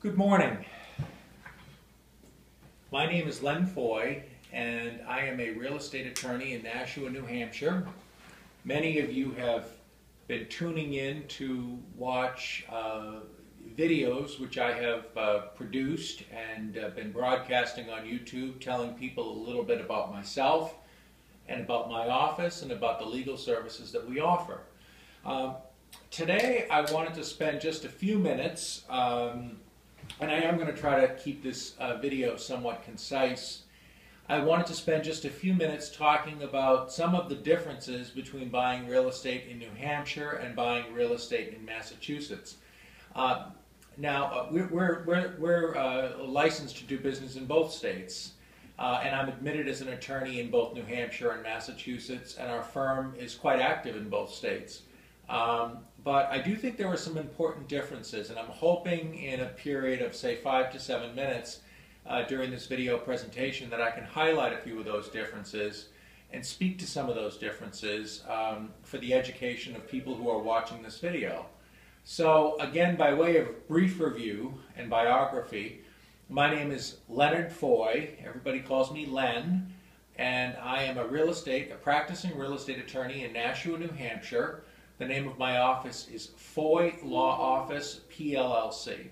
Good morning. My name is Len Foy, and I am a real estate attorney in Nashua, New Hampshire. Many of you have been tuning in to watch videos which I have produced and been broadcasting on YouTube, telling people a little bit about myself and about my office and about the legal services that we offer. Today I wanted to spend just a few minutes, and I am going to try to keep this video somewhat concise. I wanted to spend just a few minutes talking about some of the differences between buying real estate in New Hampshire and buying real estate in Massachusetts. Now, we're licensed to do business in both states, and I'm admitted as an attorney in both New Hampshire and Massachusetts, and our firm is quite active in both states. But I do think there are some important differences, and I'm hoping in a period of, say, 5 to 7 minutes during this video presentation that I can highlight a few of those differences and speak to some of those differences for the education of people who are watching this video. So again, by way of brief review and biography, my name is Leonard Foy. Everybody calls me Len, and I am a practicing real estate attorney in Nashua, New Hampshire. The name of my office is Foy Law Office, PLLC.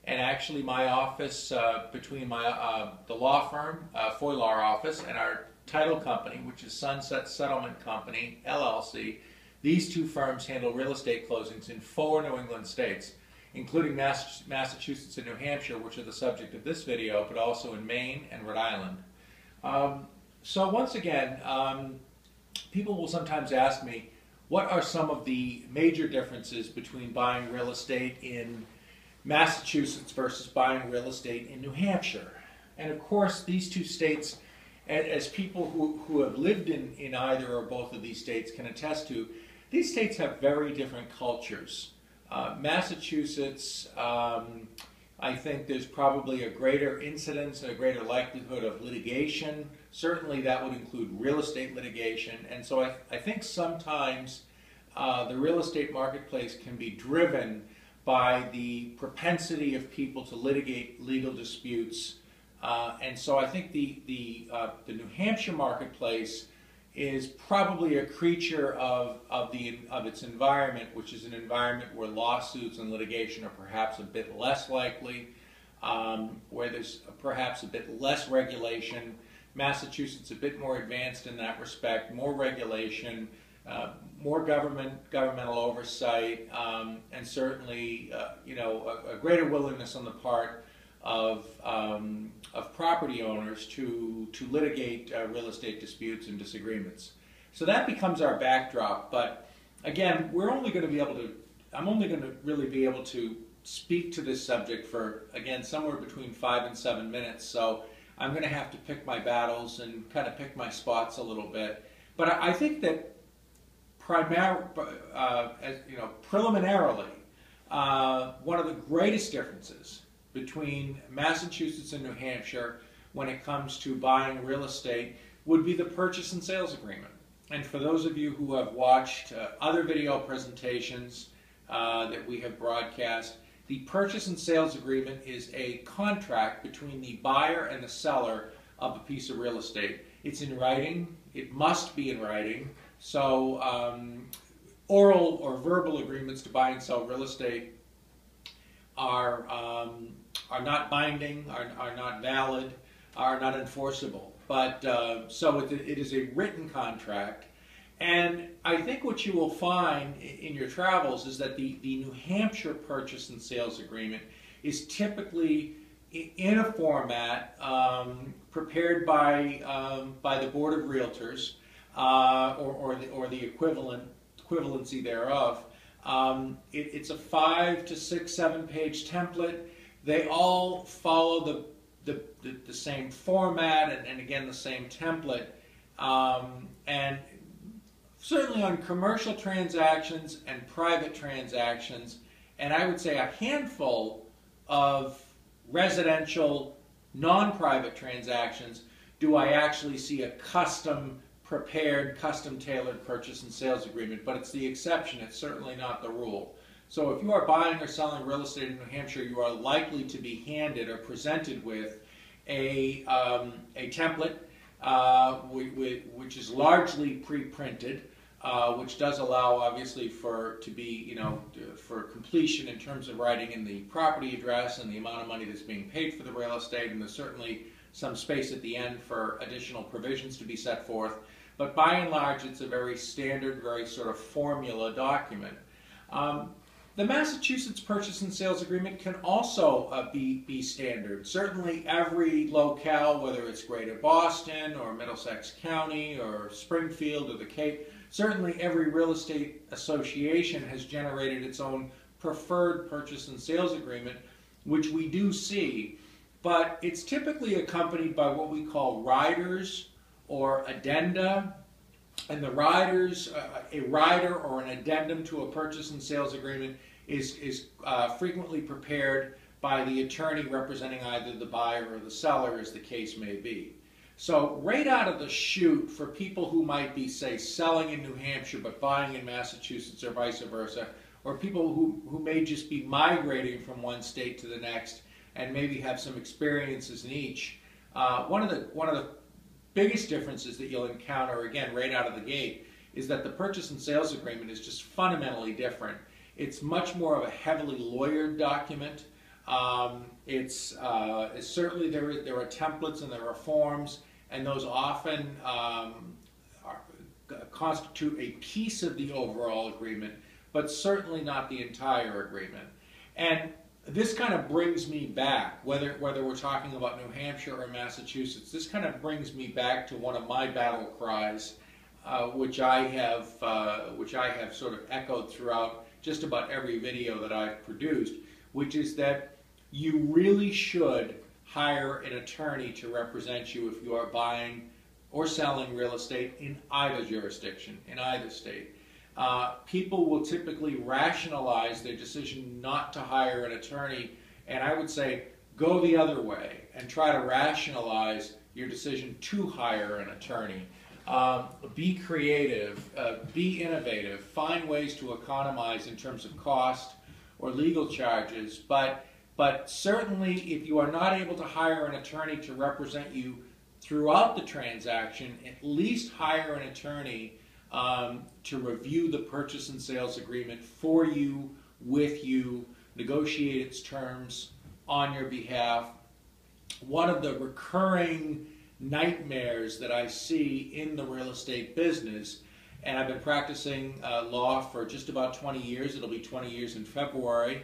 And actually my office, between the law firm, Foy Law Office, and our title company, which is Sunset Settlement Company, LLC, these two firms handle real estate closings in 4 New England states, including Massachusetts and New Hampshire, which are the subject of this video, but also in Maine and Rhode Island. So once again, people will sometimes ask me, what are some of the major differences between buying real estate in Massachusetts versus buying real estate in New Hampshire? And of course, these two states, as people who have lived in either or both of these states can attest to, these states have very different cultures. Massachusetts, I think there's probably a greater incidence and a greater likelihood of litigation. Certainly that would include real estate litigation. And so I think sometimes the real estate marketplace can be driven by the propensity of people to litigate legal disputes. And so I think the New Hampshire marketplace is probably a creature of its environment, which is an environment where lawsuits and litigation are perhaps a bit less likely, where there's perhaps a bit less regulation. Massachusetts a bit more advanced in that respect, more regulation, more governmental oversight, and certainly a greater willingness on the part of property owners to litigate real estate disputes and disagreements. So that becomes our backdrop. But again, I'm only going to really be able to speak to this subject for, again, somewhere between 5 and 7 minutes. So I'm going to have to pick my battles and kind of pick my spots a little bit. But I think that preliminarily, one of the greatest differences between Massachusetts and New Hampshire when it comes to buying real estate would be the purchase and sales agreement. And for those of you who have watched other video presentations that we have broadcast, the purchase and sales agreement is a contract between the buyer and the seller of a piece of real estate. It's in writing. It must be in writing. So oral or verbal agreements to buy and sell real estate are not binding, are not valid, are not enforceable. But so it is a written contract. And I think what you will find in your travels is that the New Hampshire purchase and sales agreement is typically in a format prepared by the Board of Realtors or the equivalency thereof. It's a 5 to 6, 7 page template. They all follow the same format and again the same template. And certainly on commercial transactions and private transactions, and I would say a handful of residential non-private transactions, do I actually see a custom-prepared, custom-tailored purchase and sales agreement, but it's the exception, it's certainly not the rule. So if you are buying or selling real estate in New Hampshire, you are likely to be handed or presented with a template which is largely pre-printed, which does allow, obviously, for completion in terms of writing in the property address and the amount of money that's being paid for the real estate, and there's certainly some space at the end for additional provisions to be set forth. But by and large, it's a very standard, very sort of formula document. The Massachusetts Purchase and Sales Agreement can also be standard. Certainly every locale, whether it's Greater Boston or Middlesex County or Springfield or the Cape, certainly every real estate association has generated its own preferred purchase and sales agreement, which we do see, but it's typically accompanied by what we call riders or addenda. And the riders, a rider or an addendum to a purchase and sales agreement is frequently prepared by the attorney representing either the buyer or the seller, as the case may be. So right out of the chute, for people who might be, say, selling in New Hampshire but buying in Massachusetts or vice versa, or people who may just be migrating from one state to the next and maybe have some experiences in each, one of the biggest differences that you'll encounter, again, right out of the gate, is that the purchase and sales agreement is just fundamentally different. It's much more of a heavily lawyered document. It's certainly there are templates and there are forms, and those often constitute a piece of the overall agreement, but certainly not the entire agreement. And this kind of brings me back, whether we're talking about New Hampshire or Massachusetts, this kind of brings me back to one of my battle cries, which I have sort of echoed throughout just about every video that I've produced, which is that you really should hire an attorney to represent you if you are buying or selling real estate in either jurisdiction, in either state. People will typically rationalize their decision not to hire an attorney, and I would say go the other way and try to rationalize your decision to hire an attorney. Be creative, be innovative, find ways to economize in terms of cost or legal charges, but certainly if you are not able to hire an attorney to represent you throughout the transaction, at least hire an attorney to review the purchase and sales agreement for you, with you, negotiate its terms on your behalf. One of the recurring nightmares that I see in the real estate business, and I've been practicing law for just about 20 years, it'll be 20 years in February,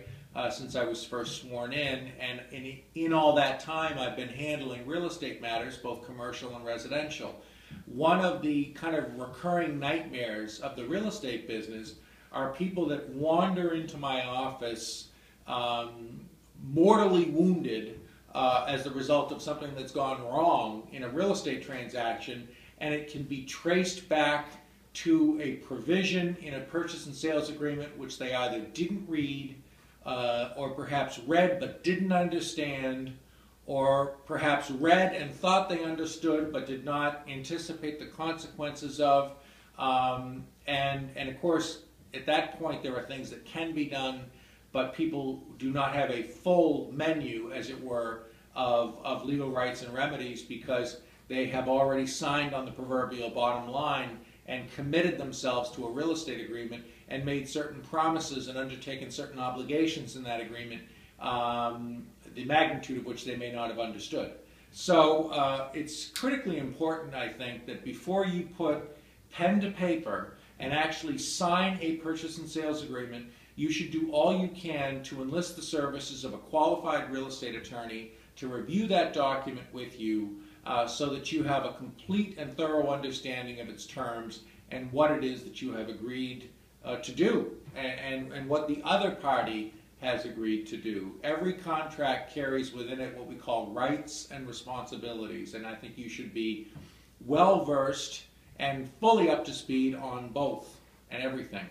since I was first sworn in, and in all that time I've been handling real estate matters, both commercial and residential. One of the kind of recurring nightmares of the real estate business are people that wander into my office mortally wounded as the result of something that's gone wrong in a real estate transaction, and it can be traced back to a provision in a purchase and sales agreement which they either didn't read or perhaps read but didn't understand, or perhaps read and thought they understood but did not anticipate the consequences of. And of course, at that point there are things that can be done, but people do not have a full menu, as it were, of legal rights and remedies, because they have already signed on the proverbial bottom line and committed themselves to a real estate agreement and made certain promises and undertaken certain obligations in that agreement, the magnitude of which they may not have understood. So it's critically important, I think, that before you put pen to paper and actually sign a purchase and sales agreement, you should do all you can to enlist the services of a qualified real estate attorney to review that document with you, so that you have a complete and thorough understanding of its terms and what it is that you have agreed to do, and what the other party has agreed to do. Every contract carries within it what we call rights and responsibilities, and I think you should be well versed and fully up to speed on both and everything.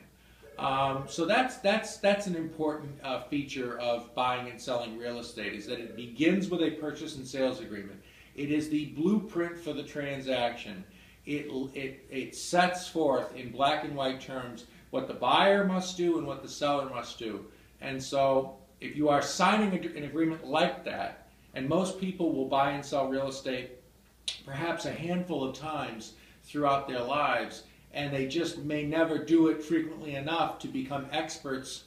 So that's an important feature of buying and selling real estate, is that it begins with a purchase and sales agreement. It is the blueprint for the transaction. It sets forth in black and white terms what the buyer must do and what the seller must do. And so if you are signing an agreement like that, and most people will buy and sell real estate perhaps a handful of times throughout their lives, and they just may never do it frequently enough to become experts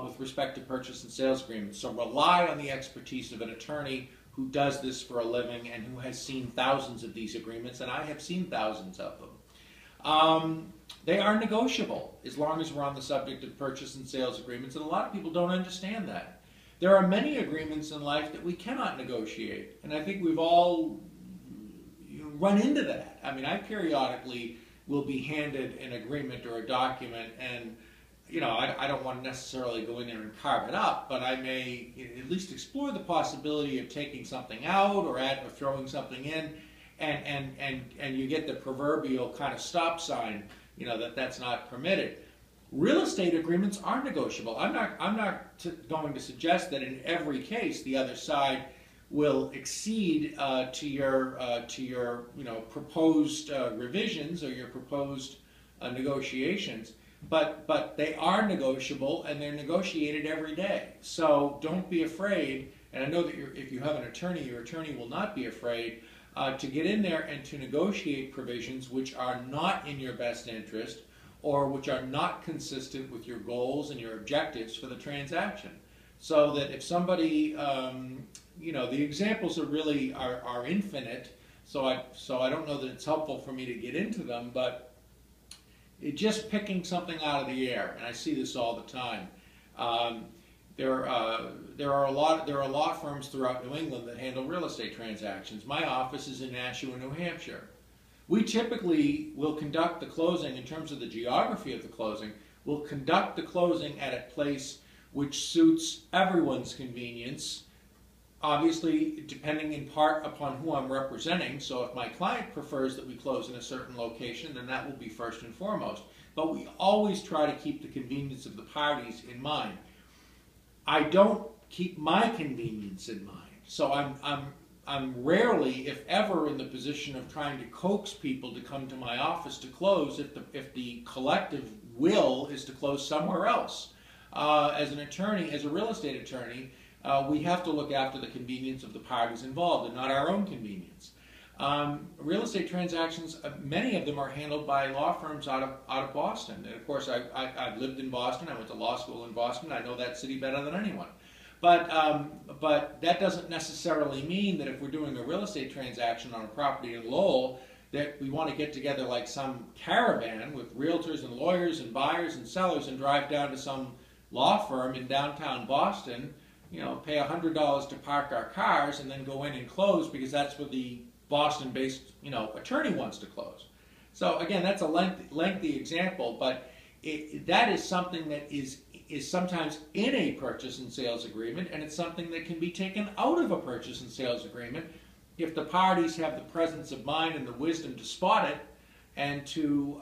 with respect to purchase and sales agreements. So rely on the expertise of an attorney who does this for a living and who has seen thousands of these agreements, and I have seen thousands of them. They are negotiable as long as we're on the subject of purchase and sales agreements, and a lot of people don't understand that. There are many agreements in life that we cannot negotiate, and I think we've all run into that. I mean, I periodically will be handed an agreement or a document, and I don't want to necessarily go in there and carve it up, but I may at least explore the possibility of taking something out or throwing something in, and you get the proverbial kind of stop sign, that's not permitted. Real estate agreements are negotiable. I'm not going to suggest that in every case the other side will accede to your proposed revisions or your proposed negotiations, but they are negotiable, and they're negotiated every day. So don't be afraid, and I know that if you have an attorney, your attorney will not be afraid to get in there and to negotiate provisions which are not in your best interest or which are not consistent with your goals and your objectives for the transaction. So that if somebody, the examples are really are infinite, so I don't know that it's helpful for me to get into them, but just picking something out of the air, and I see this all the time. There are law firms throughout New England that handle real estate transactions. My office is in Nashua, New Hampshire. We typically will conduct the closing, in terms of the geography of the closing, we'll conduct the closing at a place which suits everyone's convenience, obviously depending in part upon who I'm representing. So if my client prefers that we close in a certain location, then that will be first and foremost. But we always try to keep the convenience of the parties in mind. I don't keep my convenience in mind. So I'm rarely, if ever, in the position of trying to coax people to come to my office to close if the collective will is to close somewhere else. As an attorney, as a real estate attorney, we have to look after the convenience of the parties involved and not our own convenience. Real estate transactions, many of them are handled by law firms out of Boston. And of course, I've lived in Boston. I went to law school in Boston. I know that city better than anyone. But that doesn't necessarily mean that if we're doing a real estate transaction on a property in Lowell, that we want to get together like some caravan with realtors and lawyers and buyers and sellers and drive down to some law firm in downtown Boston, pay $100 to park our cars and then go in and close because that's where the Boston-based, attorney wants to close. So again, that's a lengthy example, but that is something that is sometimes in a purchase and sales agreement, and it's something that can be taken out of a purchase and sales agreement if the parties have the presence of mind and the wisdom to spot it and to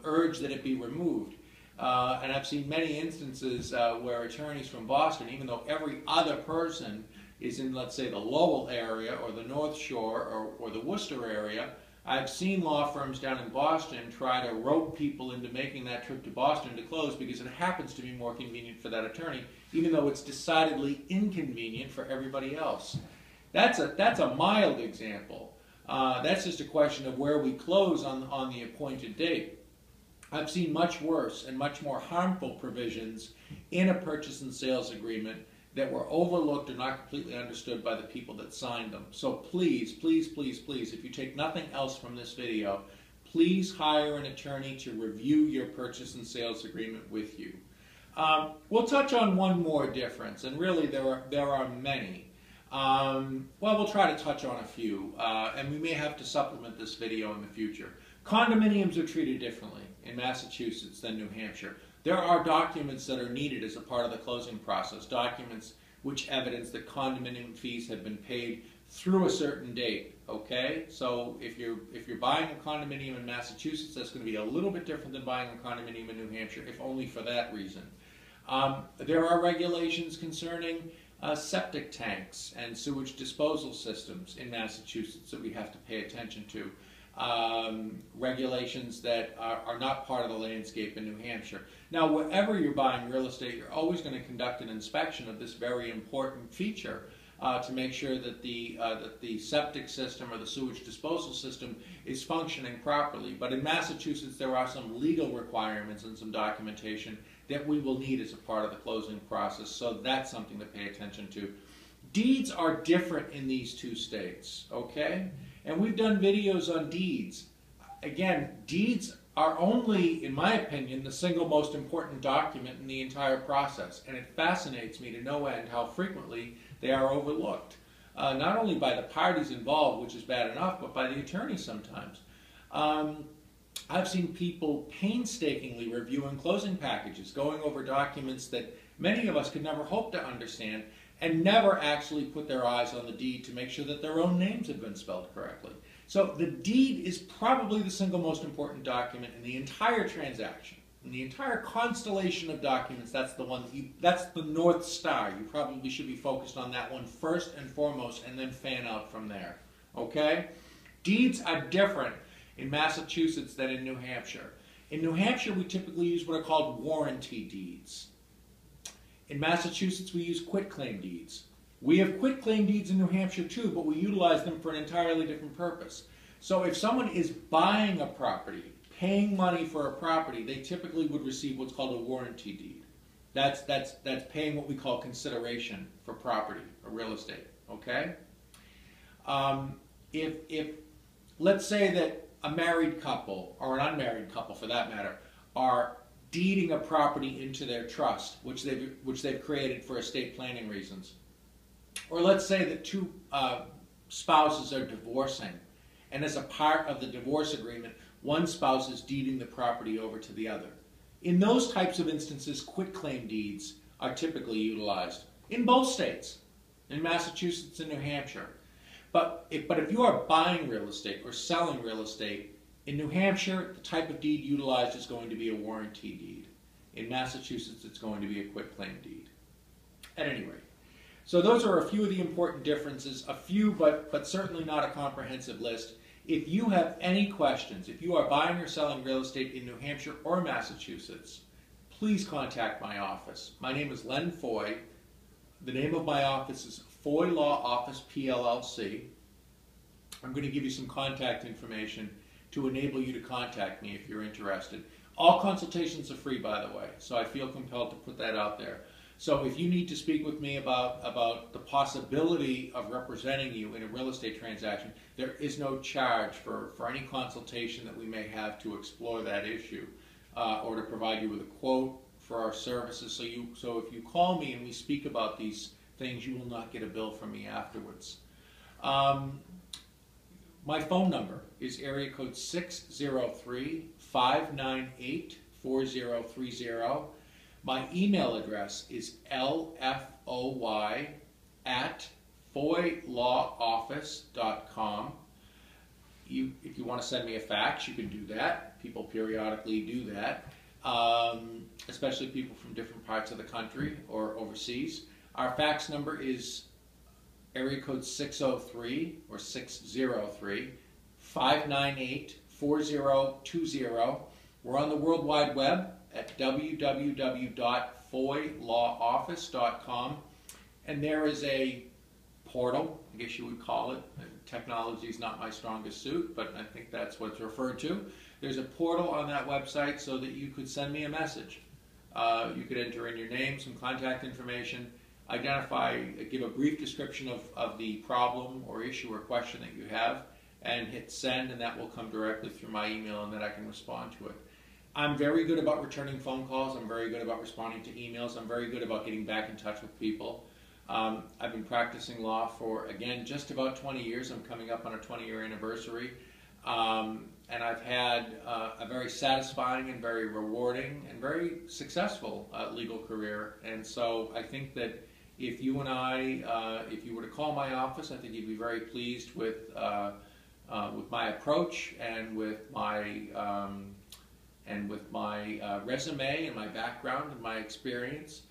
urge that it be removed. And I've seen many instances where attorneys from Boston, even though every other person is in, let's say, the Lowell area or the North Shore or the Worcester area, I've seen law firms down in Boston try to rope people into making that trip to Boston to close because it happens to be more convenient for that attorney, even though it's decidedly inconvenient for everybody else. That's a mild example. That's just a question of where we close on the appointed date. I've seen much worse and much more harmful provisions in a purchase and sales agreement that were overlooked or not completely understood by the people that signed them. So please, please, please, please, if you take nothing else from this video, please hire an attorney to review your purchase and sales agreement with you. We'll touch on one more difference, and really there are many. Well, we'll try to touch on a few, and we may have to supplement this video in the future. Condominiums are treated differently in Massachusetts than New Hampshire. There are documents that are needed as a part of the closing process, documents which evidence that condominium fees have been paid through a certain date, okay? So if you're buying a condominium in Massachusetts, that's going to be a little bit different than buying a condominium in New Hampshire, if only for that reason. There are regulations concerning septic tanks and sewage disposal systems in Massachusetts that we have to pay attention to. regulations that are not part of the landscape in New Hampshire. Now, wherever you're buying real estate, you're always going to conduct an inspection of this very important feature to make sure that the septic system or the sewage disposal system is functioning properly. But in Massachusetts, there are some legal requirements and some documentation that we will need as a part of the closing process, so that's something to pay attention to. Deeds are different in these two states, okay? And we've done videos on deeds. Again, deeds are only, in my opinion, the single most important document in the entire process. And it fascinates me to no end how frequently they are overlooked. Not only by the parties involved, which is bad enough, but by the attorneys sometimes. I've seen people painstakingly reviewing closing packages, going over documents that many of us could never hope to understand, and never actually put their eyes on the deed to make sure that their own names had been spelled correctly. So the deed is probably the single most important document in the entire transaction. In the entire constellation of documents, that's the one, that's the North Star. You probably should be focused on that one first and foremost, and then fan out from there. Okay? Deeds are different in Massachusetts than in New Hampshire. In New Hampshire, we typically use what are called warranty deeds. In Massachusetts, we use quitclaim deeds. We have quitclaim deeds in New Hampshire too, but we utilize them for an entirely different purpose. So if someone is buying a property, paying money for a property, they typically would receive what's called a warranty deed. That's paying what we call consideration for property or real estate, okay? If let's say that a married couple, or an unmarried couple for that matter, are deeding a property into their trust, which they've created for estate planning reasons. Or let's say that two spouses are divorcing, and as a part of the divorce agreement, one spouse is deeding the property over to the other. In those types of instances, quitclaim deeds are typically utilized in both states, in Massachusetts and New Hampshire. But if you are buying real estate or selling real estate, in New Hampshire, the type of deed utilized is going to be a warranty deed. In Massachusetts, it's going to be a quitclaim deed. At any rate. So those are a few of the important differences, a few but certainly not a comprehensive list. If you have any questions, if you are buying or selling real estate in New Hampshire or Massachusetts, please contact my office. My name is Len Foy. The name of my office is Foy Law Office PLLC. I'm going to give you some contact information to enable you to contact me if you're interested. All consultations are free, by the way, so I feel compelled to put that out there. So if you need to speak with me about the possibility of representing you in a real estate transaction, there is no charge for any consultation that we may have to explore that issue or to provide you with a quote for our services. So if you call me and we speak about these things, you will not get a bill from me afterwards. My phone number is area code 603-598-4030. My email address is lfoy@foylawoffice.com. If you want to send me a fax, you can do that. People periodically do that, especially people from different parts of the country or overseas. Our fax number is area code 603-598-4020. We're on the World Wide Web at www.foylawoffice.com, and there is a portal, I guess you would call it. Technology is not my strongest suit, but I think that's what it's referred to. There's a portal on that website so that you could send me a message. You could enter in your name, some contact information, give a brief description of the problem or issue or question that you have, and hit send, and that will come directly through my email, and then I can respond to it. I'm very good about returning phone calls. I'm very good about responding to emails. I'm very good about getting back in touch with people. I've been practicing law for, again, just about 20 years. I'm coming up on a 20-year anniversary. And I've had a very satisfying and very rewarding and very successful legal career. And so I think that if you and if you were to call my office, I think you'd be very pleased with my approach and with my resume and my background and my experience.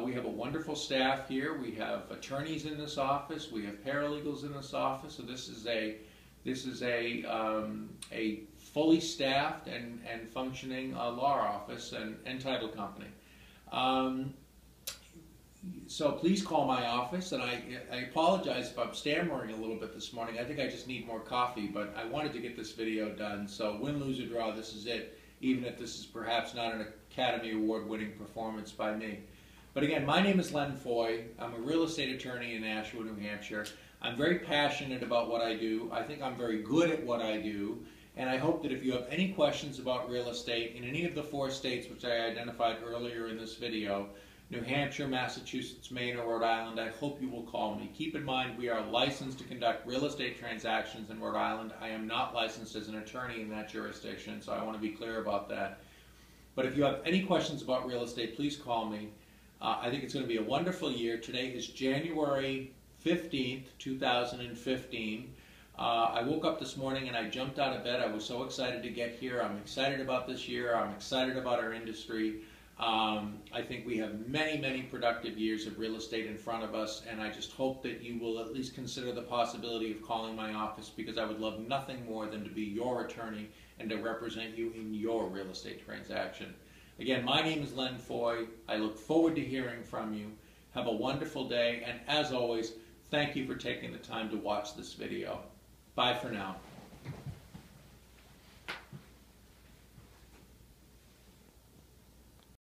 We have a wonderful staff here. We have attorneys in this office. We have paralegals in this office. So this is This is a fully staffed and functioning law office and title company. So please call my office, and I apologize if I'm stammering a little bit this morning. I think I just need more coffee, but I wanted to get this video done. So win, lose, or draw, this is it, even if this is perhaps not an Academy Award-winning performance by me. But again, my name is Len Foy. I'm a real estate attorney in Nashua, New Hampshire. I'm very passionate about what I do. I think I'm very good at what I do. And I hope that if you have any questions about real estate in any of the 4 states which I identified earlier in this video, New Hampshire, Massachusetts, Maine, or Rhode Island, I hope you will call me. Keep in mind, we are licensed to conduct real estate transactions in Rhode Island. I am not licensed as an attorney in that jurisdiction, so I want to be clear about that. But if you have any questions about real estate, please call me. I think it's going to be a wonderful year. Today is January 15th, 2015. I woke up this morning and I jumped out of bed. I was so excited to get here. I'm excited about this year. I'm excited about our industry. I think we have many, many productive years of real estate in front of us, and I just hope that you will at least consider the possibility of calling my office, because I would love nothing more than to be your attorney and to represent you in your real estate transaction. Again, my name is Len Foy. I look forward to hearing from you. Have a wonderful day, and as always, thank you for taking the time to watch this video. Bye for now.